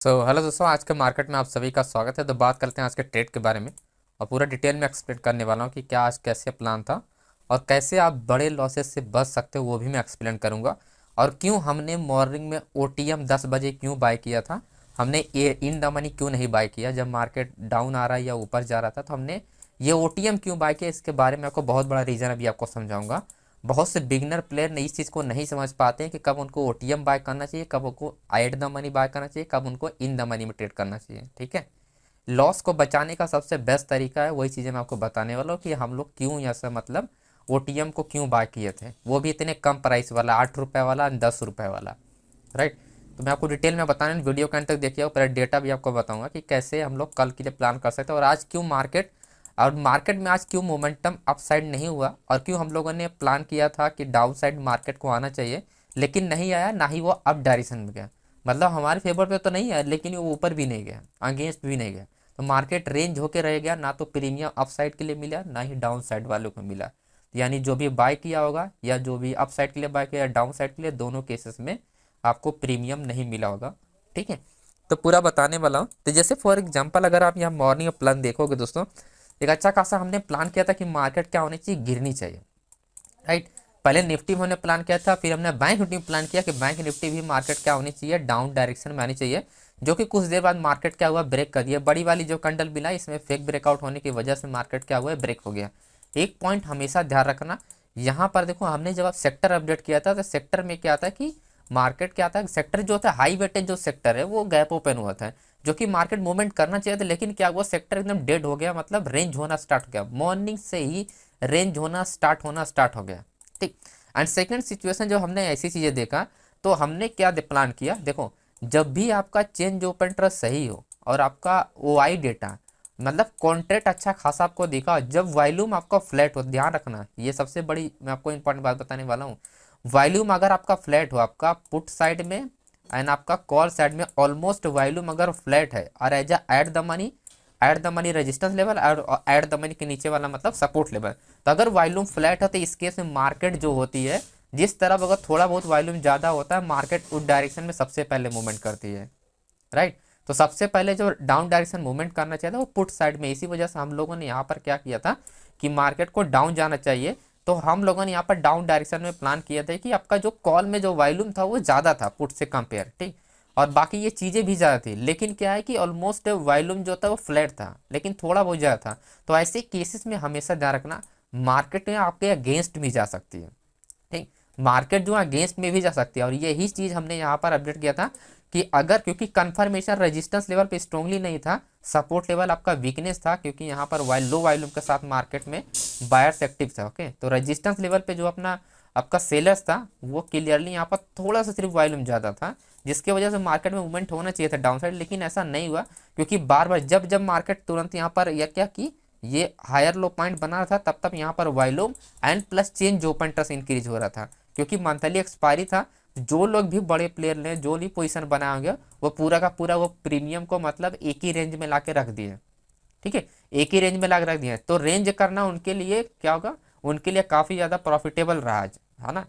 Hello दोस्तों, आज के मार्केट में आप सभी का स्वागत है। तो बात करते हैं आज के ट्रेड के बारे में और पूरा डिटेल में एक्सप्लेन करने वाला हूँ कि क्या आज कैसे प्लान था और कैसे आप बड़े लॉसेस से बच सकते हो, वो भी मैं एक्सप्लेन करूँगा। और क्यों हमने मॉर्निंग में ओटीएम 10 बजे क्यों बाय किया था, हमने ये इन द मनी क्यों नहीं बाय किया जब मार्केट डाउन आ रहा है या ऊपर जा रहा था, तो हमने ये ओटीएम क्यों बाय किया, इसके बारे में आपको बहुत बड़ा रीज़न अभी आपको समझाऊंगा। बहुत से बिगनर प्लेयर ने इस चीज़ को नहीं समझ पाते हैं कि कब उनको ओटीएम बाय करना चाहिए, कब उनको एट द मनी बाय करना चाहिए, कब उनको इन द मनी में ट्रेड करना चाहिए। ठीक है, लॉस को बचाने का सबसे बेस्ट तरीका है, वही चीज़ें मैं आपको बताने वाला हूँ कि हम लोग क्यों ऐसा मतलब ओटीएम को क्यों बाय किए थे, वो भी इतने कम प्राइस वाला, 8 रुपये वाला, 10 रुपये वाला। राइट, तो मैं आपको डिटेल में बताने, वीडियो के अंत तक देखिए, और पहले डेटा भी आपको बताऊंगा कि कैसे हम लोग कल के लिए प्लान कर सकते हैं और आज क्यों मार्केट में आज क्यों मोमेंटम अप साइड नहीं हुआ और क्यों हम लोगों ने प्लान किया था कि डाउन साइड मार्केट को आना चाहिए लेकिन नहीं आया, ना ही वो अप डायरेक्शन में गया। मतलब हमारे फेवर पे तो नहीं आया लेकिन वो ऊपर भी नहीं गया, अगेंस्ट भी नहीं गया। तो मार्केट रेंज होके रह गया, ना तो प्रीमियम अप साइड के लिए मिला ना ही डाउन साइड वालों को मिला। यानी जो भी बाय किया होगा या जो भी अप साइड के लिए बाय किया या डाउन साइड के लिए, दोनों केसेस में आपको प्रीमियम नहीं मिला होगा। ठीक है, तो पूरा बताने वाला हूँ। तो जैसे फॉर एग्जांपल अगर आप यहाँ मॉर्निंग प्लान देखोगे दोस्तों, एक अच्छा खासा हमने प्लान किया था कि मार्केट क्या होनी चाहिए, गिरनी चाहिए। राइट, पहले निफ्टी में हमने प्लान किया था, फिर हमने बैंक निफ्टी में प्लान किया कि बैंक निफ्टी भी मार्केट क्या होनी चाहिए, डाउन डायरेक्शन में आनी चाहिए। जो कि कुछ देर बाद मार्केट क्या हुआ, ब्रेक कर दिया। बड़ी वाली जो कैंडल मिला, इसमें फेक ब्रेकआउट होने की वजह से मार्केट क्या हुआ, ब्रेक हो गया। एक पॉइंट हमेशा ध्यान रखना, यहाँ पर देखो हमने जब सेक्टर अपडेट किया था तो सेक्टर में क्या था कि मार्केट क्या था, सेक्टर जो था हाई वेटेज जो सेक्टर है वो गैप ओपन हुआ था, जो कि मार्केट मूवमेंट करना चाहिए था, लेकिन क्या हुआ, सेक्टर एकदम डेड हो गया, मतलब रेंज होना स्टार्ट हो गया। मॉर्निंग से ही रेंज होना स्टार्ट हो गया। ठीक, एंड सेकंड सिचुएशन जो हमने ऐसी चीज़ें देखा, तो हमने क्या प्लान किया, देखो जब भी आपका चेंज ओपन इंटरेस्ट सही हो और आपका ओआई डेटा मतलब कॉन्ट्रैक्ट अच्छा खासा आपको दिखा, जब वॉल्यूम आपका फ्लैट हो, ध्यान रखना ये सबसे बड़ी मैं आपको इंपॉर्टेंट बात बताने वाला हूँ। वॉल्यूम अगर आपका फ्लैट हो, आपका पुट साइड में एंड आपका कॉल साइड में ऑलमोस्ट वॉल्यूम अगर फ्लैट है और as at the money resistance level और एट द मनी के नीचे वाला मतलब सपोर्ट लेवल, तो अगर वॉल्यूम फ्लैट है तो इस केस में मार्केट जो होती है, जिस तरफ अगर थोड़ा बहुत वॉल्यूम ज़्यादा होता है, मार्केट उस डायरेक्शन में सबसे पहले मूवमेंट करती है। राइट, तो सबसे पहले जो डाउन डायरेक्शन मूवमेंट करना चाहिए था वो पुट साइड में। इसी वजह से हम लोगों ने यहाँ पर क्या किया था कि मार्केट को डाउन जाना चाहिए, तो हम लोगों ने यहाँ पर डाउन डायरेक्शन में प्लान किया था कि आपका जो कॉल में जो वॉल्यूम था वो ज़्यादा था पुट से कंपेयर। ठीक, और बाकी ये चीज़ें भी ज़्यादा थी, लेकिन क्या है कि ऑलमोस्ट वॉल्यूम जो था वो फ्लैट था लेकिन थोड़ा बहुत ज़्यादा था। तो ऐसे केसेस में हमेशा ध्यान रखना, मार्केट में आपके अगेंस्ट भी जा सकती है। ठीक, मार्केट जो है अगेंस्ट में भी जा सकती है, और यही चीज़ हमने यहाँ पर अपडेट किया था कि अगर, क्योंकि कंफर्मेशन रेजिस्टेंस लेवल पे स्ट्रांगली नहीं था, सपोर्ट लेवल आपका वीकनेस था, क्योंकि यहाँ पर लो वॉल्यूम के साथ मार्केट में बायर्स एक्टिव था। ओके, तो रेजिस्टेंस लेवल पे जो अपना आपका सेलर्स था वो क्लियरली यहाँ पर थोड़ा सा सिर्फ वॉल्यूम ज़्यादा था, जिसकी वजह से मार्केट में मूवमेंट होना चाहिए था डाउन साइड, लेकिन ऐसा नहीं हुआ। क्योंकि बार बार जब जब मार्केट तुरंत यहाँ पर या क्या कि ये हायर लो पॉइंट बना रहा था, तब तब यहाँ पर volume and plus change open interest increase हो रहा था, क्योंकि मंथली एक्सपायरी था। जो लोग भी बड़े प्लेयर ने जो भी पोजीशन बनाए होंगे, वो पूरा का पूरा वो प्रीमियम को मतलब एक ही रेंज में ला के रख दिए। ठीक है, एक ही रेंज में ला के रख दिए, तो रेंज करना उनके लिए क्या होगा, उनके लिए काफ़ी ज़्यादा प्रॉफिटेबल रहा आज, है ना।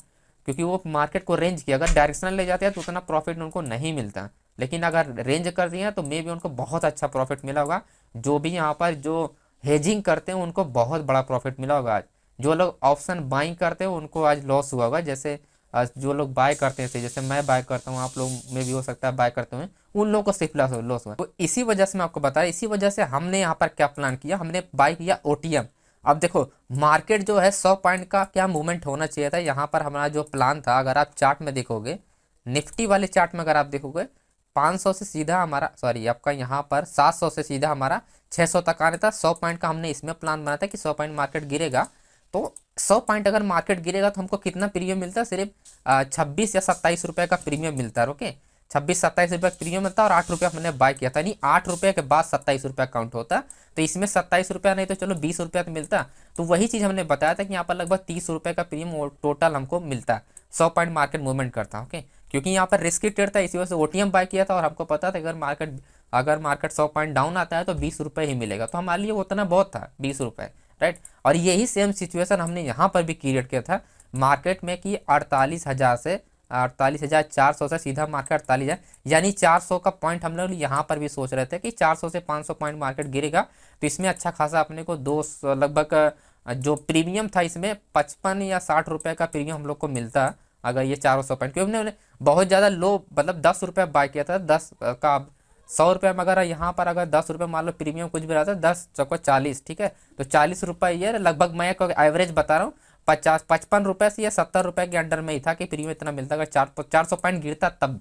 क्योंकि वो मार्केट को रेंज किया, अगर डायरेक्शनल ले जाते हैं तो उतना प्रॉफिट उनको नहीं मिलता, लेकिन अगर रेंज कर दिया तो मे भी उनको बहुत अच्छा प्रॉफिट मिला होगा। जो भी यहाँ पर जो हेजिंग करते हैं उनको बहुत बड़ा प्रॉफिट मिला होगा आज। जो लोग ऑप्शन बाइंग करते हैं उनको आज लॉस हुआ होगा। जैसे जो लोग बाय करते थे, जैसे मैं बाय करता हूँ, आप लोग में भी हो सकता है बाय करते हुए, उन लोगों को सिर्फ लॉस हुआ। तो इसी वजह से मैं आपको बता रहा, इसी वजह से हमने यहाँ पर क्या प्लान किया, हमने बाय किया ओटीएम। अब देखो मार्केट जो है 100 पॉइंट का क्या मूवमेंट होना चाहिए था, यहाँ पर हमारा जो प्लान था, अगर आप चार्ट में देखोगे, निफ्टी वाले चार्ट में अगर आप देखोगे, 500 से सीधा हमारा, सॉरी आपका यहाँ पर 700 से सीधा हमारा 600 तक आना था। 100 पॉइंट का हमने इसमें प्लान बनाया था कि 100 पॉइंट मार्केट गिरेगा, तो 100 पॉइंट अगर मार्केट गिरेगा तो हमको कितना प्रीमियम मिलता है, सिर्फ 26 या 27 रुपये का प्रीमियम मिलता है। ओके, 26-27 रुपये का प्रीमियम मिलता है, और 8 रुपये हमने बाय किया था, नहीं 8 रुपये के बाद 27 रुपये काउंट होता। तो इसमें 27 रुपया नहीं तो चलो 20 रुपया तो मिलता। तो वही चीज़ हमने बताया था कि यहाँ पर लगभग 30 रुपये का प्रीमियम टोटल हमको मिलता है, 100 पॉइंट मार्केट मूवमेंट करता। ओके, क्योंकि यहाँ पर रिस्की ट्रेड था, इसी वजह से ओटीएम बाय किया था, और हमको पता था अगर मार्केट 100 पॉइंट डाउन आता है तो 20 रुपये ही मिलेगा, तो हमारे लिए उतना बहुत था, 20 रुपये। राइट, और यही सेम सिचुएशन हमने यहाँ पर भी क्रिएट किया था मार्केट में कि 48,000 से 48,400 से सीधा मार्केट 48,000, यानी 400 का पॉइंट हम लोग यहाँ पर भी सोच रहे थे कि 400 से 500 पॉइंट मार्केट गिरेगा, तो इसमें अच्छा खासा अपने को लगभग जो प्रीमियम था इसमें 55 या 60 रुपये का प्रीमियम हम लोग को मिलता अगर ये 400 पॉइंट, क्योंकि हमने बहुत ज़्यादा लो मतलब 10 रुपये बाय किया था, 10 का 100 रुपये में अगर यहाँ पर अगर 10 रुपये मान लो प्रीमियम कुछ भी रहता है, 10 चौको 40, ठीक है, तो 40 रुपये ये लगभग मैं एक एवरेज बता रहा हूँ 55 रुपये से या 70 रुपये के अंडर में ही था कि प्रीमियम इतना मिलता। अगर 400 पॉइंट गिरता तब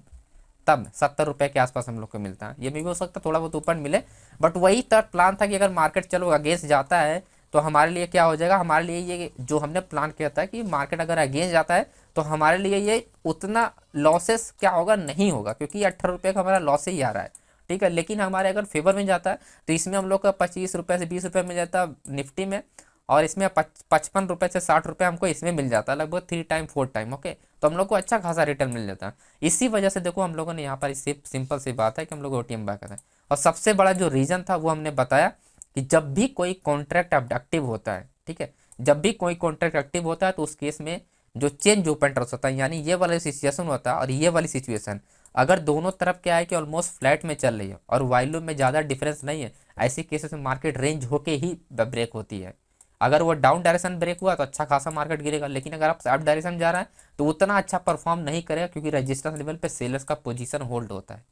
तब 70 रुपये के आसपास हम लोग को मिलता है। ये भी हो सकता थोड़ा बहुत ऊपर मिले, बट वही तक प्लान था कि अगर मार्केट चलो अगेंस्ट जाता है तो हमारे लिए क्या हो जाएगा, हमारे लिए ये जो हमने प्लान किया था कि मार्केट अगर अगेंस्ट जाता है तो हमारे लिए ये उतना लॉसेस क्या होगा नहीं होगा, क्योंकि 18 रुपये का हमारा लॉस ही आ रहा है, ठीक है। लेकिन हमारे अगर फेवर में जाता है तो इसमें हम लोग का 25 रुपये से 20 रुपये मिल जाता है निफ्टी में, और इसमें 55 रुपये से 60 रुपये हमको इसमें मिल जाता है, लगभग 3 टाइम 4 टाइम, ओके। तो हम लोग को अच्छा खासा रिटर्न मिल जाता है। इसी वजह से देखो हम लोगों ने यहाँ पर सिंपल सी बात है कि हम लोग OTM बाय करते हैं। और सबसे बड़ा जो रीज़न था वो हमने बताया कि जब भी कोई कॉन्ट्रैक्ट एक्टिव होता है, ठीक है, जब भी कोई कॉन्ट्रैक्ट एक्टिव होता है तो उस केस में जो चेंज ओपन इंटरेस्ट होता है, यानी ये वाला सिचुएशन होता है और ये वाली सिचुएशन, अगर दोनों तरफ क्या है कि ऑलमोस्ट फ्लैट में चल रही है और वॉल्यूम में ज़्यादा डिफरेंस नहीं है, ऐसी केसेस में मार्केट रेंज होके ही ब्रेक होती है। अगर वो डाउन डायरेक्शन ब्रेक हुआ तो अच्छा खासा मार्केट गिरेगा, लेकिन अगर आप अप डायरेक्शन जा रहा है तो उतना अच्छा परफॉर्म नहीं करेगा, क्योंकि रेजिस्टेंस लेवल पे सेलर्स का पोजीशन होल्ड होता है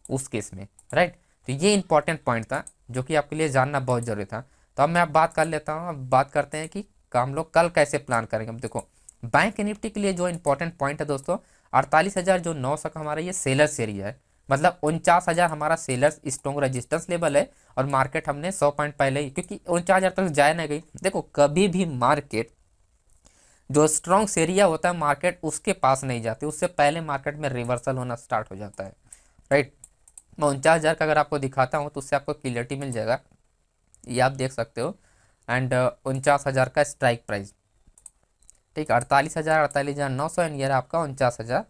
उस केस में, राइट। तो ये इंपॉर्टेंट पॉइंट था जो कि आपके लिए जानना बहुत जरूरी था। तो अब मैं आप बात कर लेता हूँ, अब बात करते हैं कि हम लोग कल कैसे प्लान करेंगे। अब देखो बैंक निफ्टी के लिए जो इंपॉर्टेंट पॉइंट है दोस्तों, 48,900 का हमारा ये सेलर्स एरिया है, मतलब 49,000 हमारा सेलर्स स्ट्रॉन्ग रेजिस्टेंस लेवल है, और मार्केट हमने 100 पॉइंट पहले ही, क्योंकि 49,000 तक जाए ना गई। देखो कभी भी मार्केट जो स्ट्रॉन्ग एरिया होता है मार्केट उसके पास नहीं जाती, उससे पहले मार्केट में रिवर्सल होना स्टार्ट हो जाता है, राइट। मैं 49,000 का अगर आपको दिखाता हूँ तो उससे आपको क्लियरिटी मिल जाएगा, ये आप देख सकते हो। एंड 49,000 का स्ट्राइक प्राइस, ठीक, 48,900 एंड ये आपका 49,000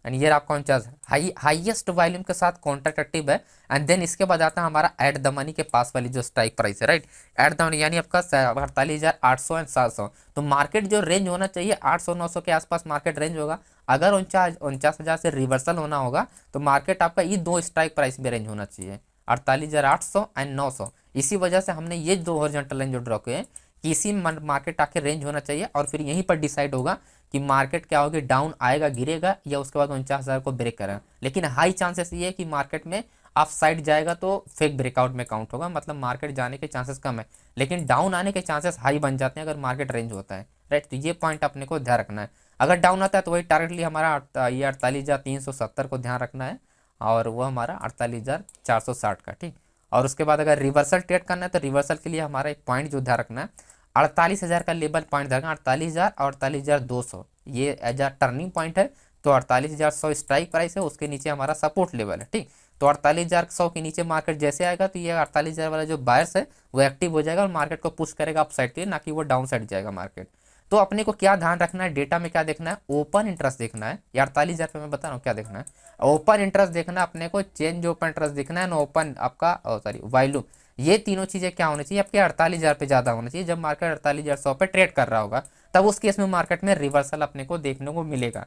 एंड ये आपका 49 हाईएस्ट वॉल्यूम के साथ कॉन्ट्रैक्ट एक्टिव है। एंड देन इसके बाद आता है हमारा एट द मनी के पास वाली जो स्ट्राइक प्राइस है, राइट। एट द मनी यानी आपका 48,800 एंड 700, तो मार्केट जो रेंज होना चाहिए 800-900 के आसपास मार्केट रेंज होगा। अगर 49,000 से रिवर्सल होना होगा तो मार्केट आपका ये दो स्ट्राइक प्राइस में रेंज होना चाहिए, 48,800 एंड 900। इसी वजह से हमने ये दो हॉरिजॉन्टल लाइन जो ड्रॉ किए कि इसी मार्केट आके रेंज होना चाहिए, और फिर यहीं पर डिसाइड होगा कि मार्केट क्या होगी, डाउन आएगा गिरेगा या उसके बाद 49,000 को ब्रेक करेगा। लेकिन हाई चांसेस ये है कि मार्केट में अप साइड जाएगा तो फेक ब्रेकआउट में काउंट होगा, मतलब मार्केट जाने के चांसेस कम है, लेकिन डाउन आने के चांसेस हाई बन जाते हैं अगर मार्केट रेंज होता है, राइट। तो ये पॉइंट अपने को ध्यान रखना है। अगर डाउन आता है तो वही टारगेटली हमारा ये 48,370 को ध्यान रखना है, और वो हमारा 48,460 का, ठीक। और उसके बाद अगर रिवर्सल ट्रेड करना है तो रिवर्सल के लिए हमारा एक पॉइंट जो ध्यान रखना है, 48,000 का लेवल पॉइंट रखना, 48,000 और 48,200 ये एज अ टर्निंग पॉइंट है। तो 48,100 स्ट्राइक प्राइस है, उसके नीचे हमारा सपोर्ट लेवल है, ठीक। तो 48,100 के नीचे मार्केट जैसे आएगा तो ये 48,000 वाला जो बायर्स है वो एक्टिव हो जाएगा और मार्केट को पुश करेगा अप साइड के लिए, ना कि वो डाउन साइड जाएगा मार्केट। तो अपने को क्या ध्यान रखना है, डेटा में क्या देखना है, ओपन इंटरेस्ट देखना है। ये 48,000 पे मैं बता रहा हूँ क्या देखना है, ओपन इंटरेस्ट देखना है अपने को, चेंज ओपन इंटरेस्ट देखना है, ओपन आपका सॉरी वॉल्यूम, ये तीनों चीजें क्या होनी चाहिए आपके 48,000 पे ज्यादा होना चाहिए। जब मार्केट 48,100 पे ट्रेड कर रहा होगा तब उस केस में मार्केट में रिवर्सल अपने को देखने को मिलेगा,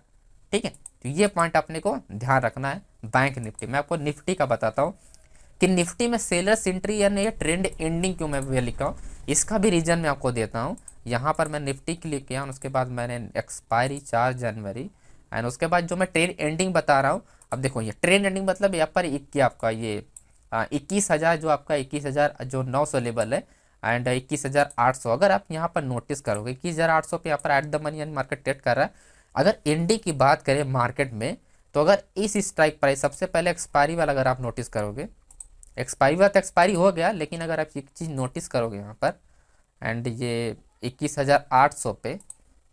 ठीक है। तो ये पॉइंट अपने को ध्यान रखना है। बैंक निफ्टी मैं आपको निफ्टी का बताता हूँ कि निफ्टी में सेलर्स एंट्री यानी ये ट्रेंड एंडिंग क्यों मैं लिखा हूँ, इसका भी रीजन मैं आपको देता हूँ। यहाँ पर मैं निफ्टी क्लिक किया, उसके बाद मैंने एक्सपायरी 4 जनवरी एंड उसके बाद जो मैं ट्रेंड एंडिंग बता रहा हूँ। अब देखो ये ट्रेंड एंडिंग मतलब यहाँ पर आपका ये 21,000 जो आपका 21,900 लेवल है एंड 21,800, अगर आप यहाँ पर नोटिस करोगे 21,800 पे यहाँ पर एट द मनी यानी मार्केट ट्रेड कर रहा है। अगर एनडी की बात करें मार्केट में तो अगर इस स्ट्राइक प्राइस सबसे पहले एक्सपायरी वाला अगर आप नोटिस करोगे, एक्सपायरी वाला तो एक्सपायरी हो गया, लेकिन अगर आप एक चीज़ नोटिस करोगे यहाँ पर एंड ये 21,800 पे,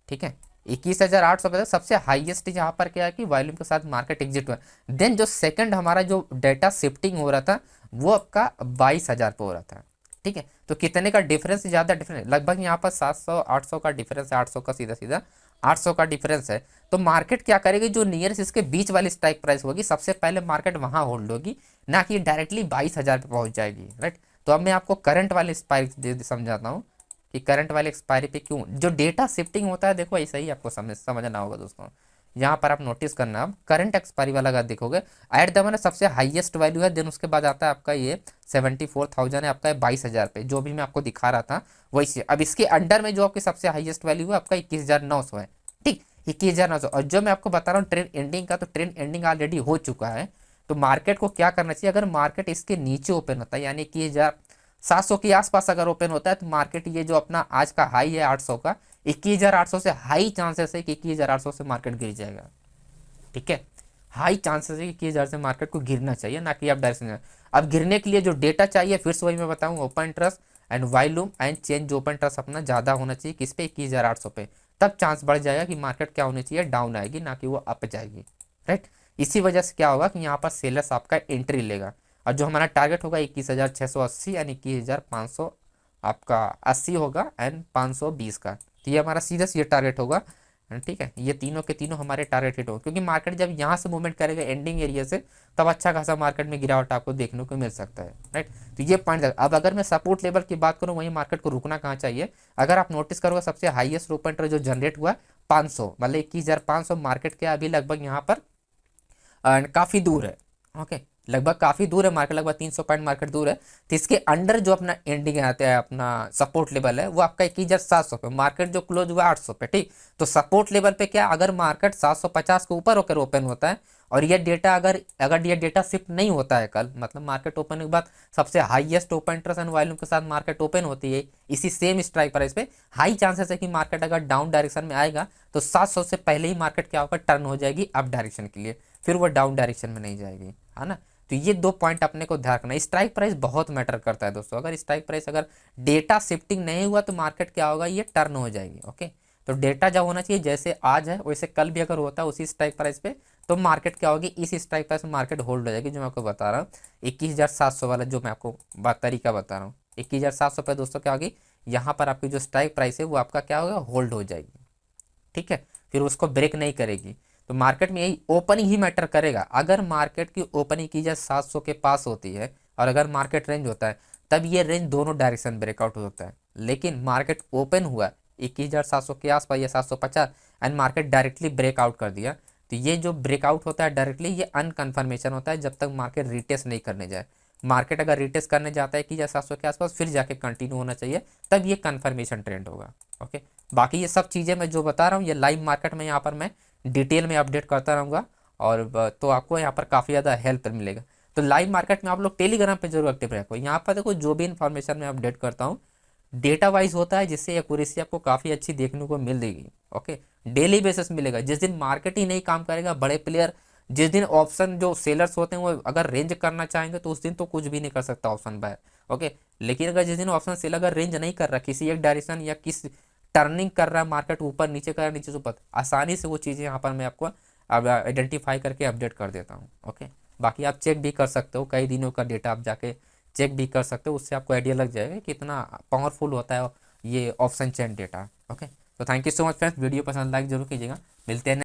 ठीक है, 21,800 पे सबसे हाईएस्ट यहाँ पर क्या है कि वॉल्यूम के साथ मार्केट एग्जिट हुआ। देन जो सेकंड हमारा जो डेटा शिफ्टिंग हो रहा था वो आपका 22,000 पे हो रहा था, ठीक है। तो कितने का डिफरेंस, ज़्यादा डिफरेंस लगभग यहाँ पर 700-800 का डिफरेंस है, 800 का सीधा सीधा 800 का डिफरेंस है। तो मार्केट क्या करेगी, जो नियरेस्ट इसके बीच वाली स्ट्राइक प्राइस होगी सबसे पहले मार्केट वहाँ होल्ड होगी, ना कि डायरेक्टली 22,000 पे पहुँच जाएगी, राइट। तो अब मैं आपको करंट वाले एक्सपायरी समझाता हूँ कि करंट वाले एक्सपायरी पे क्यों जो डेटा शिफ्टिंग होता है। देखो ऐसा ही आपको समझना होगा दोस्तों, यहाँ पर आप नोटिस करना, आप करंट एक्सपायरी वाला अगर देखोगे एट द मतलब सबसे हाईएस्ट वैल्यू है, देन उसके बाद आता है आपका ये 74,000 है, आपका 22,000 पे, जो भी मैं आपको दिखा रहा था वैसे। अब इसके अंडर में जो आपकी सबसे हाईएस्ट वैल्यू है आपका 21,900 है, ठीक, 21,900। और जो मैं आपको बता रहा हूँ ट्रेंड एंडिंग का, तो ट्रेंड एंडिंग ऑलरेडी हो चुका है। तो मार्केट को क्या करना चाहिए, अगर मार्केट इसके नीचे ओपन होता है यानी 21,700 के आसपास अगर ओपन होता है, तो मार्केट ये जो अपना आज का हाई है 800 का, 21,800 से हाई चांसेस है कि 21,800 से मार्केट गिर जाएगा, ठीक है। हाई चांसेस है कि 21,000 से मार्केट को गिरना चाहिए, ना कि आप डायरेक्शन। अब गिरने के लिए जो डेटा चाहिए फिर से वही मैं बताऊँ, open interest and volume and change, open interest अपना ज़्यादा होना चाहिए किस पे, 21,800 पे, तब चांस बढ़ जाएगा कि मार्केट क्या होनी चाहिए, डाउन आएगी, ना कि वो अप जाएगी, राइट। इसी वजह से क्या होगा कि यहाँ पर सेलर्स आपका एंट्री लेगा, और जो हमारा टारगेट होगा 21,680 एंड 21,500 आपका 80 होगा एंड 520 का, तो ये हमारा सीधा ये टारगेट होगा, ठीक है। ये तीनों के तीनों हमारे टारगेट हिट हो, क्योंकि मार्केट जब यहाँ से मूवमेंट करेगा एंडिंग एरिया से, तब अच्छा खासा मार्केट में गिरावट आपको देखने को मिल सकता है, राइट। तो ये पॉइंट। अब अगर मैं सपोर्ट लेवल की बात करूँ, वहीं मार्केट को रुकना कहाँ चाहिए, अगर आप नोटिस करोगे सबसे हाईएस्ट ओपन इंटरेस्ट जो जनरेट हुआ 500, मतलब 21,500 मार्केट के अभी लगभग यहाँ पर काफ़ी दूर है, ओके, लगभग काफ़ी दूर है मार्केट, लगभग 300 पॉइंट मार्केट दूर है। तो इसके अंडर जो अपना एंडिंग आता है, अपना सपोर्ट लेवल है वो आपका 21,700 पे, मार्केट जो क्लोज हुआ 800 पे, ठीक। तो सपोर्ट लेवल पे क्या, अगर मार्केट 750 के ऊपर होकर ओपन होता है, और ये डेटा अगर अगर ये डेटा शिफ्ट नहीं होता है कल, मतलब मार्केट ओपन के बाद सबसे highest open interest and volume के साथ मार्केट ओपन होती है इसी सेम स्ट्राइक प्राइस पे, हाई चांसेस है कि मार्केट अगर डाउन डायरेक्शन में आएगा तो 700 से पहले ही मार्केट क्या होगा, टर्न हो जाएगी अप डायरेक्शन के लिए, फिर वो डाउन डायरेक्शन में नहीं जाएगी, है ना। तो ये दो पॉइंट अपने को ध्यान रखना। स्ट्राइक प्राइस बहुत मैटर करता है दोस्तों, अगर स्ट्राइक प्राइस अगर डेटा शिफ्टिंग नहीं हुआ तो मार्केट क्या होगा, ये टर्न हो जाएगी, ओके। तो डेटा जब होना चाहिए जैसे आज है वैसे कल भी अगर होता है उसी स्ट्राइक प्राइस पे, तो मार्केट क्या होगी, इस स्ट्राइक प्राइस में मार्केट होल्ड हो जाएगी, जो मैं आपको बता रहा हूँ 21,700 वाला जो मैं आपको तरीका बता रहा हूँ, 21,700 पे दोस्तों क्या होगी, यहाँ पर आपकी जो स्ट्राइक प्राइस है वो आपका क्या होगा, होल्ड हो जाएगी, ठीक है, फिर उसको ब्रेक नहीं करेगी। तो मार्केट में यही ओपनिंग ही मैटर करेगा, अगर मार्केट की ओपनिंग की जाए 700 के पास होती है और अगर मार्केट रेंज होता है, तब ये रेंज दोनों डायरेक्शन ब्रेकआउट होता है। लेकिन मार्केट ओपन हुआ 21,700 के आसपास या 750 एंड मार्केट डायरेक्टली ब्रेकआउट कर दिया, तो ये जो ब्रेकआउट होता है डायरेक्टली, ये अनकन्फर्मेशन होता है जब तक मार्केट रिटेस्ट नहीं करने जाए। मार्केट अगर रिटेस्ट करने जाता है कि 700 के आसपास, फिर जाके कंटिन्यू होना चाहिए, तब ये कन्फर्मेशन ट्रेंड होगा, ओके। बाकी ये सब चीज़ें मैं जो बता रहा हूँ ये लाइव मार्केट में यहाँ पर मैं डिटेल में अपडेट करता रहूँगा, और तो आपको यहाँ पर काफ़ी ज़्यादा हेल्प मिलेगा। तो लाइव मार्केट में आप लोग टेलीग्राम पे जरूर एक्टिव रखो, यहाँ पर देखो जो भी इन्फॉर्मेशन मैं अपडेट करता हूँ डेटा वाइज होता है, जिससे एक्यूरेसी आपको काफ़ी अच्छी देखने को मिल देगी, ओके। डेली बेसिस मिलेगा, जिस दिन मार्केट ही नहीं काम करेगा, बड़े प्लेयर जिस दिन ऑप्शन जो सेलर्स होते हैं वो अगर रेंज करना चाहेंगे तो उस दिन तो कुछ भी नहीं कर सकता ऑप्शन बाय, ओके। लेकिन अगर जिस दिन ऑप्शन सेल अगर रेंज नहीं कर रहा, किसी एक डायरेक्शन या किस टर्निंग कर रहा है मार्केट, ऊपर नीचे कर रहा है, नीचे से ऊपर, आसानी से वो चीज़ें यहाँ पर मैं आपको अब आइडेंटिफाई करके अपडेट कर देता हूँ, ओके। बाकी आप चेक भी कर सकते हो, कई दिनों का डेटा आप जाके चेक भी कर सकते हो, उससे आपको आइडिया लग जाएगा कि कितना पावरफुल होता है ये ऑप्शन चेन डेटा, ओके। तो thank you so much friends, video पसंद लाइक जरूर कीजिएगा, मिलते हैं